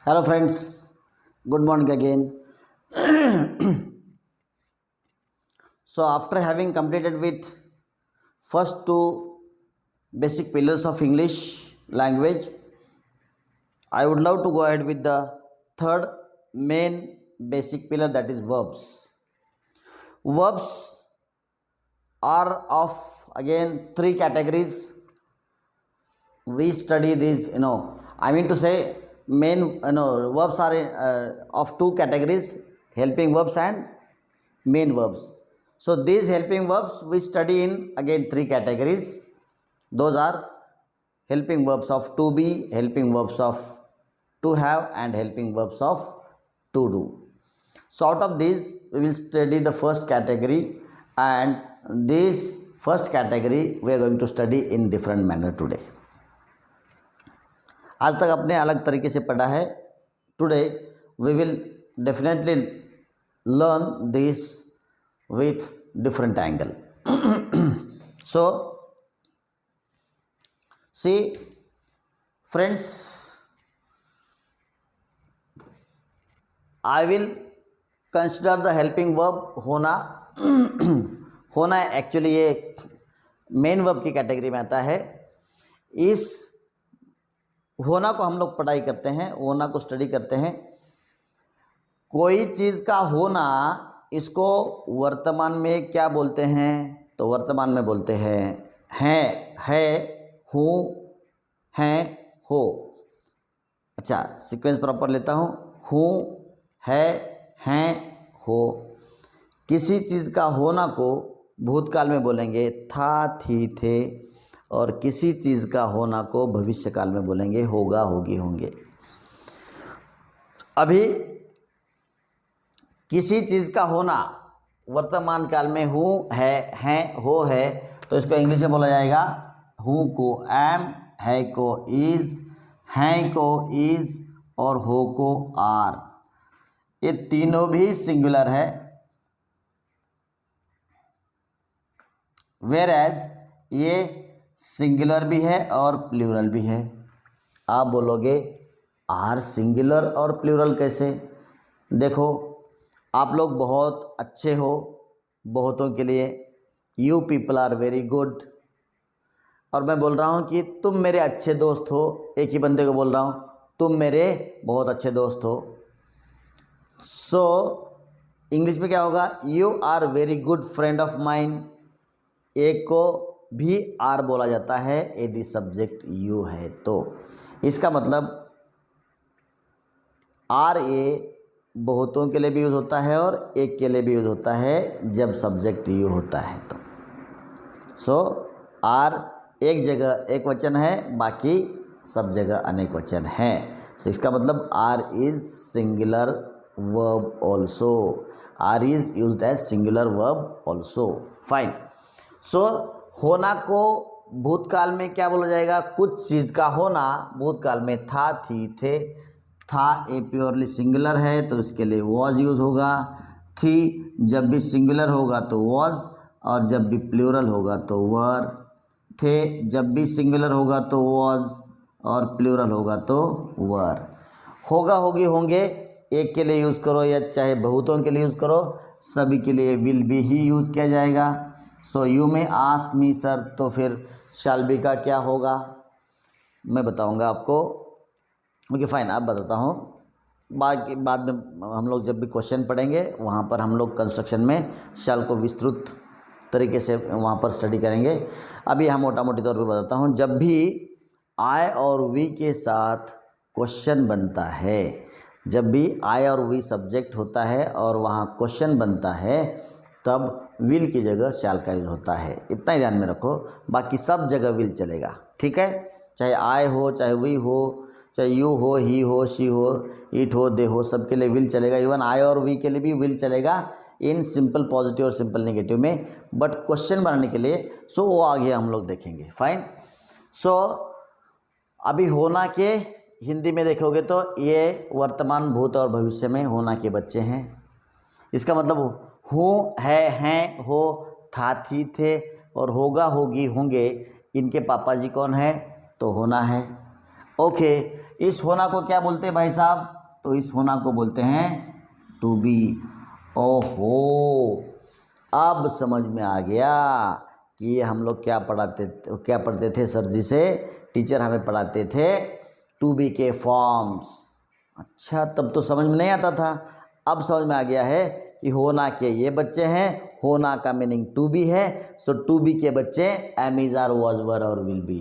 Hello friends, good morning again. So after having completed with first two basic pillars of English language, I would love to go ahead with the third main basic pillar, that is verbs. Verbs are of again three categories. We study these, I mean to say verbs are of two categories, helping verbs and main verbs. So these helping verbs we study in again three categories. Those are helping verbs of to be, helping verbs of to have, and helping verbs of to do. So out of these we will study the first category, and this first category we are going to study in different manner today. आज तक अपने अलग तरीके से पढ़ा है. Today we will definitely learn this with different angle. So see friends, I will consider the helping verb होना. होना एक्चुअली ये मेन वर्ब की कैटेगरी में आता है. इस होना को हम लोग पढ़ाई करते हैं, होना को स्टडी करते हैं. कोई चीज़ का होना, इसको वर्तमान में क्या बोलते हैं? तो वर्तमान में बोलते हैं है, हूँ, हैं, हो. अच्छा, सीक्वेंस प्रॉपर लेता हूँ. हूँ, है, हैं, हो. किसी चीज़ का होना को भूतकाल में बोलेंगे था, थी, थे, और किसी चीज़ का होना को भविष्यकाल में बोलेंगे होगा, होगी, होंगे. अभी किसी चीज़ का होना वर्तमान काल में हूँ, है, हैं, हो है, तो इसको इंग्लिश में बोला जाएगा हूँ को एम, है को इज़, हैं को इज़, और हो को आर. ये तीनों भी सिंगुलर है. वेयर एज ये सिंगुलर भी है और प्लूरल भी है. आप बोलोगे आर सिंगुलर और प्लूरल कैसे? देखो, आप लोग बहुत अच्छे हो, बहुतों के लिए you people are very good. और मैं बोल रहा हूँ कि तुम मेरे अच्छे दोस्त हो. एक ही बंदे को बोल रहा हूँ तुम मेरे बहुत अच्छे दोस्त हो. सो इंग्लिश में क्या होगा? You are very good friend of mine. एक को भी आर बोला जाता है यदि सब्जेक्ट यू है तो. इसका मतलब आर ए बहुतों के लिए भी यूज़ होता है और एक के लिए भी यूज़ होता है जब सब्जेक्ट यू होता है तो. सो आर एक जगह एक वचन है, बाकी सब जगह अनेक वचन है. सो इसका मतलब are is singular verb also. Are is used as singular verb also. Fine. So होना को भूतकाल में क्या बोला जाएगा? कुछ चीज़ का होना भूतकाल में था, थी, थे. था ए प्योरली सिंगुलर है तो इसके लिए वॉज यूज़ होगा. थी जब भी सिंगुलर होगा तो वॉज, और जब भी प्लूरल होगा तो वर. थे जब भी सिंगुलर होगा तो वॉज, और प्लूरल होगा तो वर. होगा, होगी, होंगे एक के लिए यूज़ करो या चाहे बहुतों के लिए यूज़ करो, सभी के लिए विल बी ही यूज़ किया जाएगा. सो यू में आस्क मी सर, तो फिर शैल बी का क्या होगा मैं बताऊंगा आपको. ओके फाइन, आप बताता हूँ. बाद में हम लोग जब भी क्वेश्चन पढ़ेंगे वहाँ पर हम लोग कंस्ट्रक्शन में शैल को विस्तृत तरीके से वहाँ पर स्टडी करेंगे. अभी हम मोटा मोटी तौर पे बताता हूँ. जब भी आई और वी के साथ क्वेश्चन बनता है, जब भी आई और वी सब्जेक्ट होता है और वहाँ क्वेश्चन बनता है, तब विल की जगह शैल का यूज होता है. इतना ही ध्यान में रखो. बाकी सब जगह विल चलेगा. ठीक है? चाहे आई हो, चाहे वी हो, चाहे यू हो, ही हो, शी हो, इट हो, दे हो, सबके लिए विल चलेगा. इवन आई और वी के लिए भी विल चलेगा इन सिंपल पॉजिटिव और सिंपल नेगेटिव में. बट क्वेश्चन बनाने के लिए सो वो आगे हम लोग देखेंगे. फाइन. सो अभी होना के हिंदी में देखोगे तो ये वर्तमान, भूत और भविष्य में होना के बच्चे हैं. इसका मतलब हूँ, है, हैं, हो, था, थी, थे, और होगा, होगी, होंगे, इनके पापा जी कौन है? तो होना है. ओके. इस होना को क्या बोलते हैं भाई साहब? तो इस होना को बोलते हैं टू बी। ओहो, अब समझ में आ गया कि ये हम लोग क्या पढ़ते थे सर जी से, टीचर हमें पढ़ाते थे टू बी के फॉर्म्स। अच्छा, तब तो समझ में नहीं आता था, अब समझ में आ गया है कि होना के ये बच्चे हैं, होना का मीनिंग टू बी है, सो टू बी के बच्चे am is are was were और विल बी।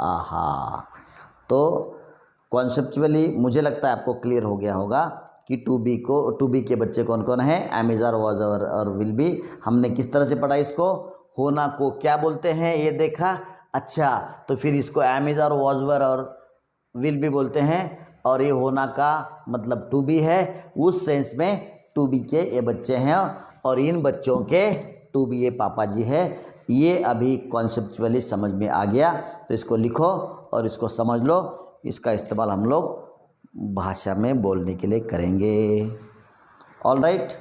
आहा, तो कॉन्सेप्चुअली मुझे लगता है आपको क्लियर हो गया होगा कि टू बी के बच्चे कौन कौन हैं, एम इज आर वाज और विल बी। हमने किस तरह से पढ़ा इसको, होना को क्या बोलते हैं ये देखा। अच्छा, तो फिर इसको am is are was were और विल बी बोलते हैं, और ये होना का मतलब टू बी है, उस सेंस में टू बी के ये बच्चे हैं और इन बच्चों के टू बी ये पापा जी है। ये अभी कॉन्सेप्चुअली समझ में आ गया, तो इसको लिखो और इसको समझ लो। इसका इस्तेमाल हम लोग भाषा में बोलने के लिए करेंगे। ऑल राइट,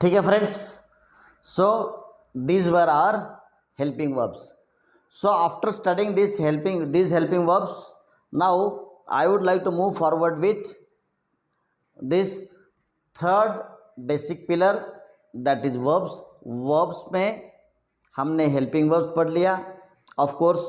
ठीक है friends. So these were our helping verbs. So after studying these helping verbs, now I would like to move forward with this third basic pillar, that is verbs. Verbs में हमने helping verbs पढ़ लिया। Of course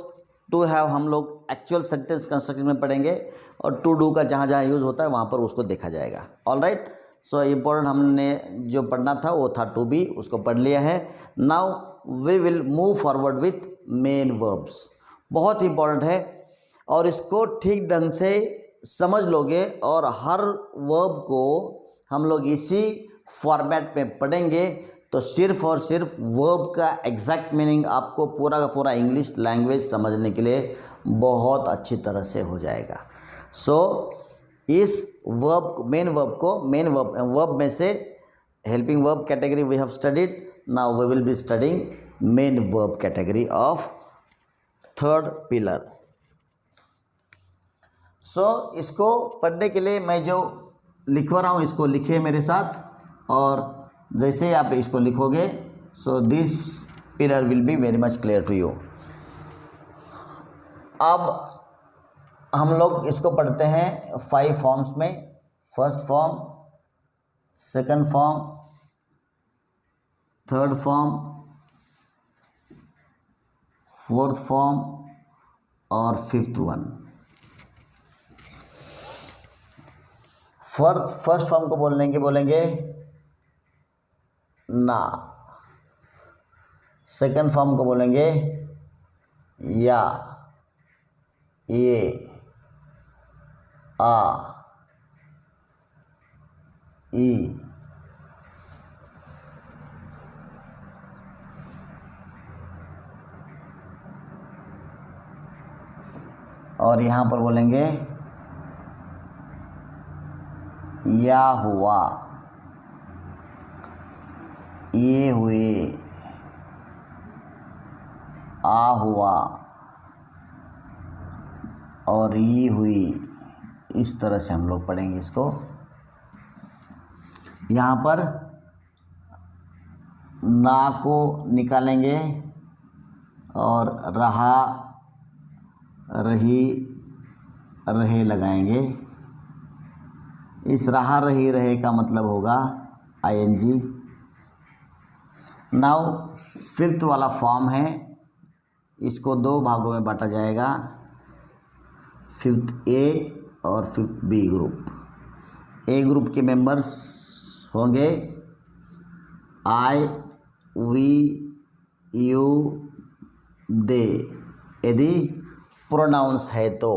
to have हम लोग actual sentence construction में पढ़ेंगे, और to do का जहाँ जहाँ यूज़ होता है वहाँ पर उसको देखा जाएगा। ऑल राइट, सो इम्पोर्टेंट हमने जो पढ़ना था वो था टू बी, उसको पढ़ लिया है। Now we will move forward with main verbs. बहुत इम्पोर्टेंट है, और इसको ठीक ढंग से समझ लोगे और हर वर्ब को हम लोग इसी फॉर्मेट में पढ़ेंगे, तो सिर्फ और सिर्फ वर्ब का एग्जैक्ट मीनिंग आपको पूरा का पूरा इंग्लिश लैंग्वेज समझने के लिए बहुत अच्छी तरह से हो जाएगा। सो इस मेन वर्ब में से helping verb category we have studied, now we will be studying main verb category of third pillar. So इसको पढ़ने के लिए मैं जो लिखवा रहा हूँ इसको लिखिए मेरे साथ, और जैसे ही आप इसको लिखोगे so this pillar will be very much clear to you. अब हम लोग इसको पढ़ते हैं 5 फॉर्म्स में। First form, second form, third form, fourth form और फिफ्थ वन। फर्स्ट फॉर्म को बोलेंगे ना, सेकंड फॉर्म को बोलेंगे या, ये, आ, ई, और यहाँ पर बोलेंगे या हुआ, ये हुए, आ हुआ और ये हुई। इस तरह से हम लोग पढ़ेंगे इसको। यहाँ पर ना को निकालेंगे और रहा, रही, रहे लगाएंगे। इस रहा, रही, रहे का मतलब होगा आईएनजी। नाउ फिफ्थ वाला फॉर्म है, इसको 2 भागों में बांटा जाएगा, फिफ्थ ए और फिफ्थ बी ग्रुप। ए ग्रुप के मेंबर्स होंगे आई, वी, यू, दे, यदि प्रोनाउंस है तो,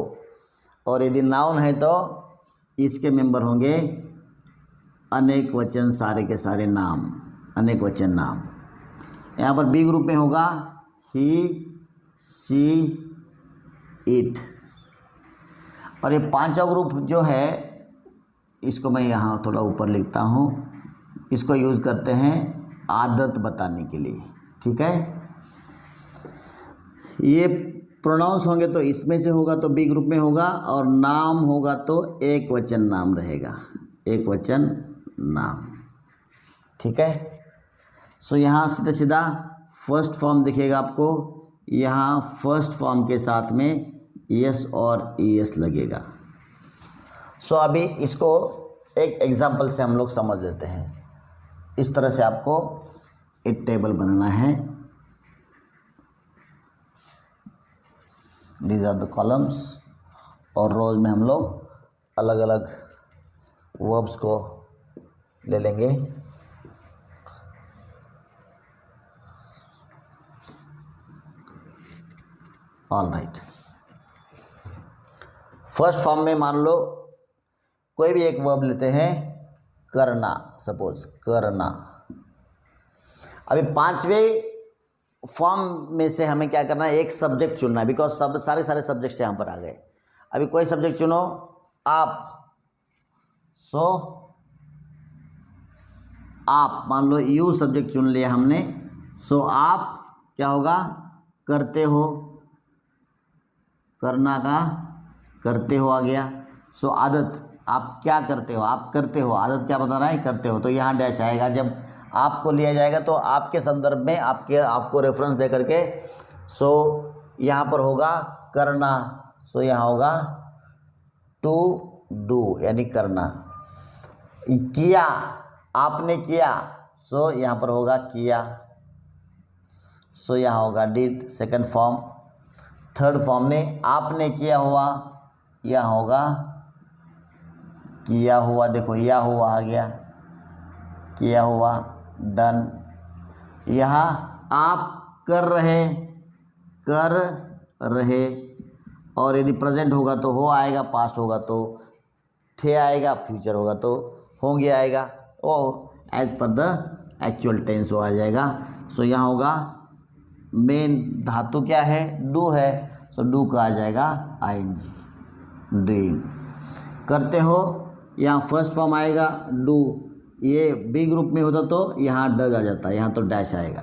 और यदि नाउन है तो इसके मेंबर होंगे अनेक वचन, सारे के सारे नाम, अनेक वचन नाम। यहाँ पर बी ग्रुप में होगा ही, सी, इट। और ये 5वां ग्रुप जो है, इसको मैं यहाँ थोड़ा ऊपर लिखता हूँ, इसको यूज़ करते हैं आदत बताने के लिए, ठीक है। ये प्रोनाउंस होंगे तो इसमें से होगा तो बी ग्रुप में होगा, और नाम होगा तो एक वचन नाम रहेगा, एक वचन नाम, ठीक है। सो यहाँ सीधा सीधा फर्स्ट फॉर्म दिखेगा आपको, यहाँ फर्स्ट फॉर्म के साथ में यस और एस लगेगा। सो अभी इसको एक एग्जांपल से हम लोग समझ लेते हैं। इस तरह से आपको एक टेबल बनाना है। दीज आर द कॉलम्स, और रोज में हम लोग अलग अलग वर्ब्स को ले लेंगे। ऑल राइट, फर्स्ट फॉर्म में मान लो कोई भी एक वर्ब लेते हैं, करना, सपोज करना। अभी पांचवें फॉर्म में से हमें क्या करना है, एक सब्जेक्ट चुनना है, बिकॉज सब सारे सब्जेक्ट्स यहाँ पर आ गए। अभी कोई सब्जेक्ट चुनो आप। सो आप, मान लो यू सब्जेक्ट चुन लिया हमने। सो आप क्या होगा, करते हो, करना का करते हो आ गया। सो आदत, आप क्या करते हो, आप करते हो, आदत क्या बता रहा है, करते हो, तो यहाँ डैश आएगा। जब आपको लिया जाएगा तो आपके संदर्भ में आपको रेफरेंस दे करके सो यहाँ पर होगा करना। सो यहाँ होगा टू डू, यानी करना। किया, आपने किया, सो यहाँ पर होगा किया। सो यहाँ होगा did, second form. Third form में आपने किया हुआ, यहाँ होगा किया हुआ। देखो या हुआ आ गया, किया हुआ, डन। यहाँ आप कर रहे, और यदि प्रेजेंट होगा तो हो आएगा, पास्ट होगा तो थे आएगा, फ्यूचर होगा तो होंगे आएगा, और as per the actual tense हो आ जाएगा। सो यहाँ होगा मेन धातु क्या है, डू है। सो डू का आ जाएगा आईएनजी, डूइंग। करते हो, यहाँ फर्स्ट फॉर्म आएगा डू। ये बी ग्रुप में होता तो यहाँ डज आ जाता, यहाँ तो डैश आएगा।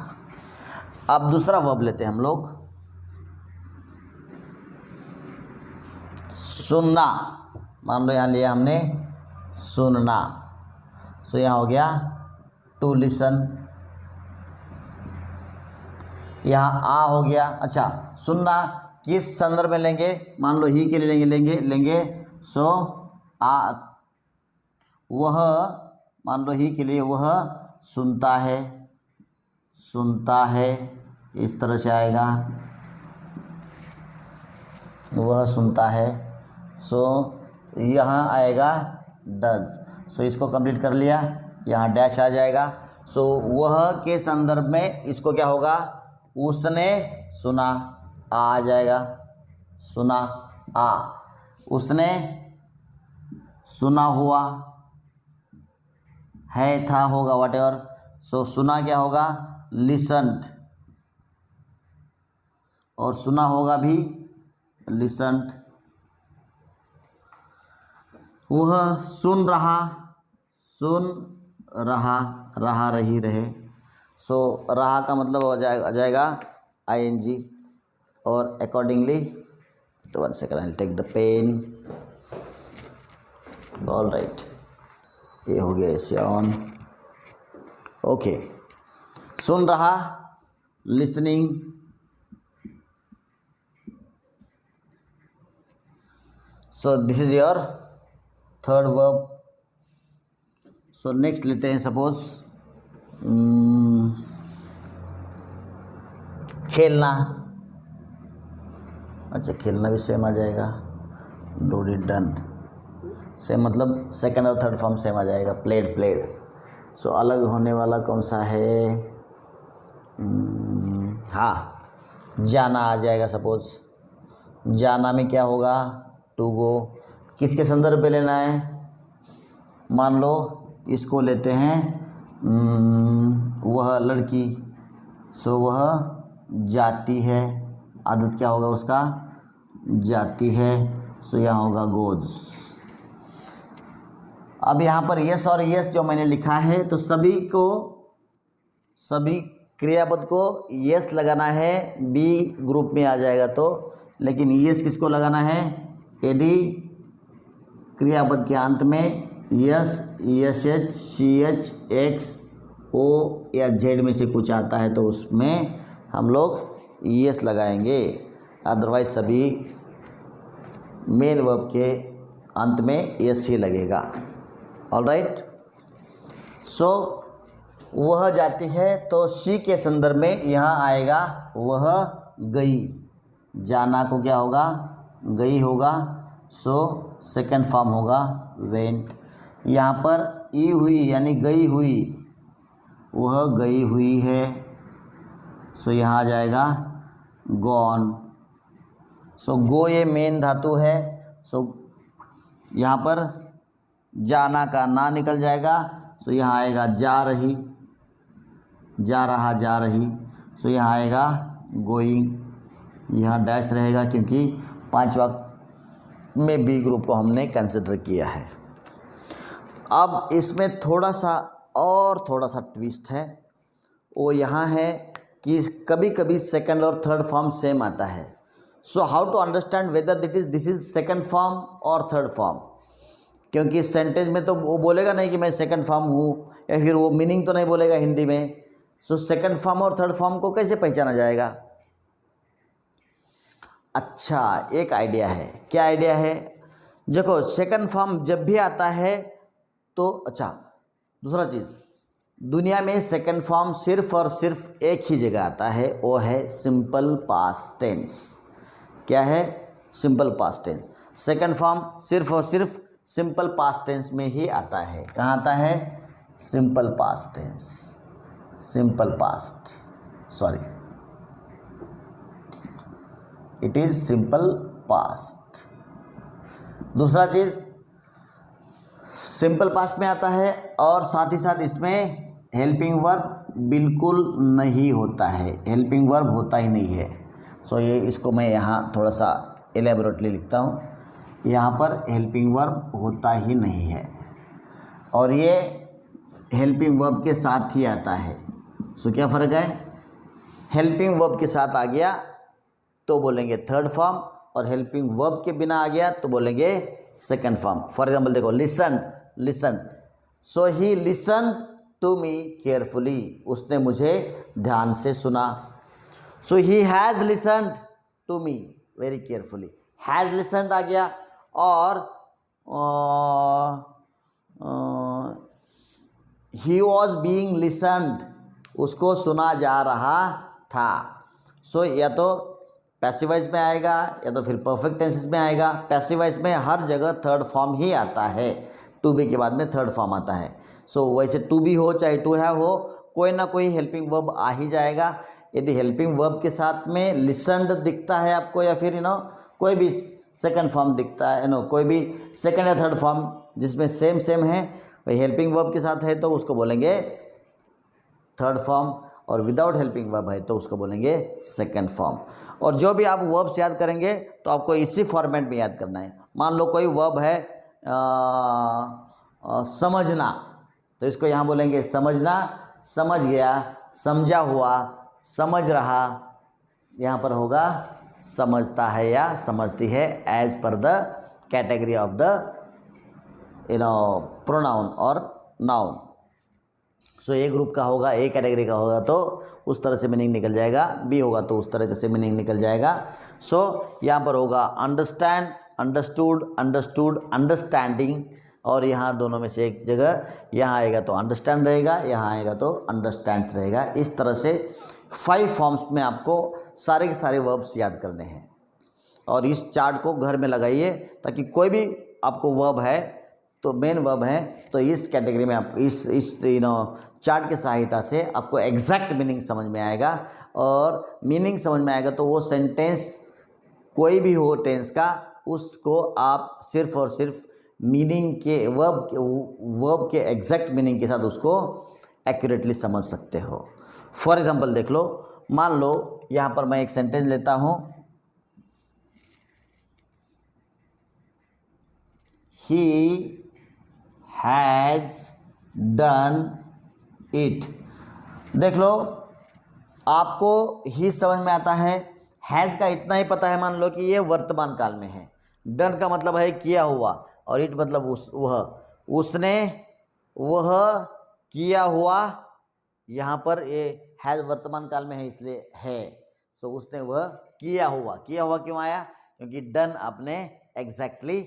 अब दूसरा वर्ब लेते हैं हम लोग, सुनना। मान लो यहाँ लिया हमने सुनना। सो यहाँ हो गया टू लिसन, यहाँ आ हो गया। अच्छा, सुनना किस संदर्भ में लेंगे, मान लो ही के लिए लेंगे। सो आ, वह, मान लो ही के लिए वह सुनता है, इस तरह से आएगा, वह सुनता है। सो यहाँ आएगा डज। सो इसको कंप्लीट कर लिया, यहाँ डैश आ जाएगा। सो वह के संदर्भ में इसको क्या होगा, उसने सुना, आ जाएगा, सुना आ। उसने सुना हुआ, है था होगा वट एवर। सो सुना क्या होगा, लिसन्ड, और सुना होगा भी लिसन्ड। वह सुन रहा, रही, रहे। सो रहा का मतलब आ जाएगा आईएनजी, और अकॉर्डिंगली, तो 1 second, I take the pen. All right, ये हो गया ऐसे ऑन। ओके, सुन रहा, listening. So this is your third verb. So next लेते हैं, सपोज खेलना। अच्छा, खेलना भी सेम आ जाएगा, डू डिड डन, सेम, मतलब सेकंड और थर्ड फॉर्म सेम आ जाएगा। प्लेड। सो अलग होने वाला कौन सा है, हाँ, जाना आ जाएगा। सपोज जाना में क्या होगा, टू गो। किसके संदर्भ पे लेना है, मान लो इसको लेते हैं, वह लड़की। सो वह जाती है, आदत क्या होगा उसका, जाती है। सो यहाँ होगा गोज। अब यहाँ पर यस और यस जो मैंने लिखा है, तो सभी क्रियापद को यस लगाना है, बी ग्रुप में आ जाएगा तो। लेकिन यस किसको लगाना है, यदि क्रियापद के अंत में S, S H, C H, X O या जेड में से कुछ आता है तो उसमें हम लोग यस लगाएंगे, अदरवाइज सभी मेन वर्ब के अंत में यस ही लगेगा। ऑलराइट, सो वह जाती है तो शी के संदर्भ में यहाँ आएगा वह गई, जाना को क्या होगा, गई होगा, सो सेकंड फॉर्म होगा वेंट। यहाँ पर ई हुई यानी गई हुई, वह गई हुई है, सो यहाँ आ जाएगा गॉन। सो गो ये मेन धातु है, सो यहाँ पर जाना का ना निकल जाएगा, सो यहाँ आएगा जा रही, जा रहा, जा रही, सो यहाँ आएगा गोइंग। यहाँ डैश रहेगा क्योंकि 5 वाक्य में बी ग्रुप को हमने कंसिडर किया है। अब इसमें थोड़ा सा ट्विस्ट है, वो यहाँ है कि कभी कभी सेकंड और थर्ड फॉर्म सेम आता है। So how to understand whether this is second form और थर्ड फॉर्म, क्योंकि सेंटेंस में तो वो बोलेगा नहीं कि मैं सेकंड फॉर्म हूँ, या फिर वो मीनिंग तो नहीं बोलेगा हिंदी में। सो सेकंड फॉर्म और थर्ड फॉर्म को कैसे पहचाना जाएगा? अच्छा, एक आइडिया है। क्या आइडिया है? देखो, सेकंड फॉर्म जब भी आता है तो अच्छा, दूसरा चीज़, दुनिया में सेकंड फॉर्म सिर्फ और सिर्फ एक ही जगह आता है, वो है सिंपल पास्ट टेंस। क्या है? Simple past tense. Second form सिर्फ और सिर्फ सिंपल पास्ट टेंस में ही आता है। कहाँ आता है? Simple past tense, simple past, sorry, it is simple past. दूसरा चीज़, सिंपल पास्ट में आता है और साथ ही साथ इसमें हेल्पिंग वर्ब बिल्कुल नहीं होता है, हेल्पिंग वर्ब होता ही नहीं है। सो ये इसको मैं यहाँ थोड़ा सा एलेबोरेटली लिखता हूँ, यहाँ पर हेल्पिंग वर्ब होता ही नहीं है, और ये हेल्पिंग वर्ब के साथ ही आता है। सो क्या फ़र्क है? हेल्पिंग वर्ब के साथ आ गया तो बोलेंगे थर्ड फॉर्म, और हेल्पिंग वर्ब के बिना आ गया तो बोलेंगे सेकंड फॉर्म। फॉर एग्जांपल देखो, listen, so he listen to me carefully, उसने मुझे ध्यान से सुना। So he has listened to me very carefully, has listened आ गया, और ही वॉज बीइंग लिसन्ड, उसको सुना जा रहा था। सो या तो पैसिव वॉइस में आएगा या तो फिर परफेक्ट टेंसेस में आएगा। पैसिव वॉइस में हर जगह थर्ड फॉर्म ही आता है, टू बी के बाद में थर्ड फॉर्म आता है। सो वैसे टू बी हो चाहे टू हैव हो, कोई ना कोई हेल्पिंग वर्ब आ ही जाएगा। यदि हेल्पिंग वर्ब के साथ में लिसन्ड दिखता है आपको, या फिर कोई भी सेकंड फॉर्म दिखता है, कोई भी सेकंड या थर्ड फॉर्म जिसमें सेम है, वही हेल्पिंग वर्ब के साथ है तो उसको बोलेंगे थर्ड फॉर्म, और विदाउट हेल्पिंग वर्ब है तो उसको बोलेंगे सेकंड फॉर्म। और जो भी आप वर्ब्स याद करेंगे तो आपको इसी फॉर्मेट में याद करना है। मान लो कोई वर्ब है समझना, तो इसको यहाँ बोलेंगे समझना, समझ गया, समझा हुआ, समझ रहा, यहाँ पर होगा समझता है या समझती है, as per the category of the pronoun और नाउन। सो ए ग्रुप का होगा, ए कैटेगरी का होगा तो उस तरह से मीनिंग निकल जाएगा, बी होगा तो उस तरह से मीनिंग निकल जाएगा। सो यहाँ पर होगा अंडरस्टैंड, अंडरस्टूड, अंडरस्टूड, अंडरस्टैंडिंग, और यहाँ दोनों में से एक जगह यहाँ आएगा तो अंडरस्टैंड रहेगा, यहाँ आएगा तो अंडरस्टैंड्स रहेगा। इस तरह से 5 फॉर्म्स में आपको सारे के सारे वर्ब्स याद करने हैं, और इस चार्ट को घर में लगाइए ताकि कोई भी आपको वर्ब है तो मेन वर्ब है तो इस कैटेगरी में आप इस चार्ट की सहायता से आपको एग्जैक्ट मीनिंग समझ में आएगा, और मीनिंग समझ में आएगा तो वो सेंटेंस कोई भी हो टेंस का, उसको आप सिर्फ और सिर्फ मीनिंग के वर्ब के एग्जैक्ट मीनिंग के साथ उसको एक्यूरेटली समझ सकते हो। फॉर एग्जांपल देख लो, मान लो यहाँ पर मैं एक सेंटेंस लेता हूँ, ही हैज़ डन इट। देख लो, आपको ही समझ में आता है, हैज़ का इतना ही पता है, मान लो कि ये वर्तमान काल में है, डन का मतलब है किया हुआ, और इट मतलब उसने, वह, किया हुआ, यहाँ पर ये हैज़ वर्तमान काल में है इसलिए है। सो उसने वह किया हुआ क्यों आया? क्योंकि डन आपने एग्जैक्टली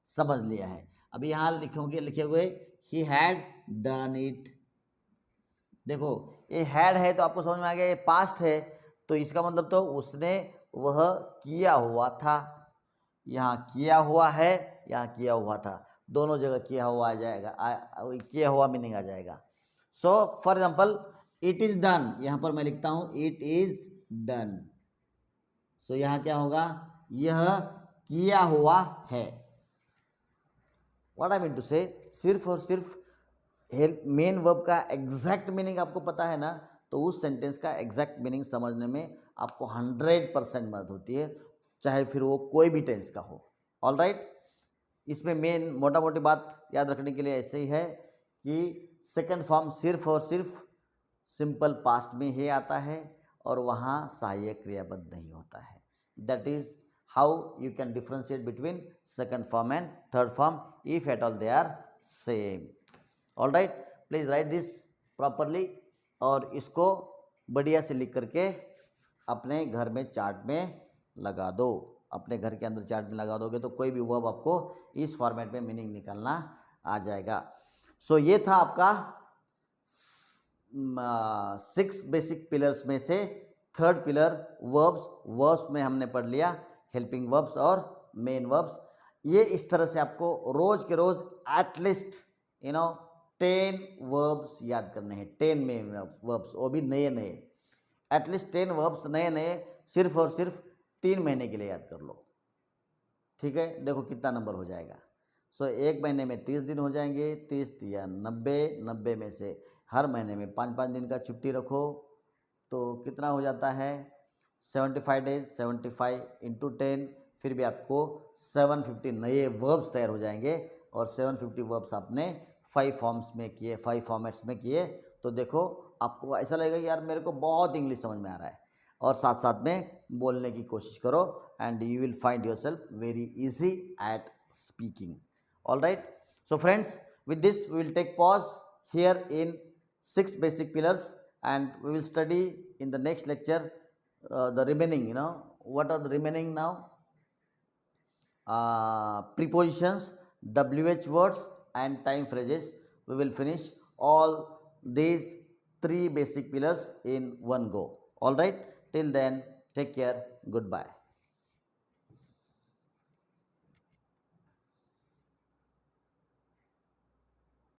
समझ लिया है। अभी यहाँ लिखे हुए ही हैड डन इट। देखो ये हैड है तो आपको समझ में आ गया ये पास्ट है, तो इसका मतलब तो उसने वह किया हुआ था। यहाँ किया हुआ है, यहाँ किया हुआ था, दोनों जगह किया हुआ आ जाएगा, किया हुआ मीनिंग आ जाएगा। So for example it is done, यहाँ पर मैं लिखता हूँ इट इज डन। सो यहाँ क्या होगा? यह किया हुआ है। व्हाट आई मीन टू से, सिर्फ और सिर्फ मेन वर्ब का एग्जैक्ट मीनिंग आपको पता है ना, तो उस सेंटेंस का एग्जैक्ट मीनिंग समझने में आपको 100% मदद होती है, चाहे फिर वो कोई भी टेंस का हो। ऑल राइट, इसमें मेन मोटा मोटी बात याद रखने के लिए ऐसे ही है कि सेकंड फॉर्म सिर्फ और सिर्फ सिंपल पास्ट में ही आता है और वहाँ सहायक क्रियापद नहीं होता है। That is how you can differentiate between second form and third form if at all they are same. All right, please write this properly और इसको बढ़िया से लिख करके अपने घर में चार्ट में लगा दो। अपने घर के अंदर चार्ट में लगा दोगे तो कोई भी वर्ब आपको इस फॉर्मेट में मीनिंग निकालना आ जाएगा। सो ये था आपका 6 बेसिक पिलर्स में से थर्ड पिलर वर्ब्स। वर्ब्स में हमने पढ़ लिया हेल्पिंग वर्ब्स और मेन वर्ब्स। ये इस तरह से आपको रोज के रोज एटलीस्ट 10 वर्ब्स याद करने हैं, 10 मेन वर्ब्स, वो भी नए नए, एटलीस्ट 10 वर्ब्स नए नए सिर्फ और सिर्फ 3 महीने के लिए याद कर लो। ठीक है, देखो कितना नंबर हो जाएगा। सो एक महीने में 30 दिन हो जाएंगे, 30 या 90, 90 में से हर महीने में 5-5 दिन का छुट्टी रखो तो कितना हो जाता है? 75 डेज, 75 इंटू 10, फिर भी आपको 750 नए वर्ब्स तैयार हो जाएंगे। और 750 वर्ब्स आपने 5 फॉर्म्स में किए, 5 फॉर्मेट्स में किए, तो देखो आपको ऐसा लगेगा कि यार मेरे को बहुत इंग्लिश समझ में आ रहा है। और साथ साथ में बोलने की कोशिश करो and you will find yourself very easy at speaking. All right, so friends, with this we will take pause here in 6 basic pillars and we will study in the next lecture the remaining, what are the remaining now? Prepositions, WH words and time phrases. We will finish all these 3 basic pillars in one go. All right, till then, take care, goodbye.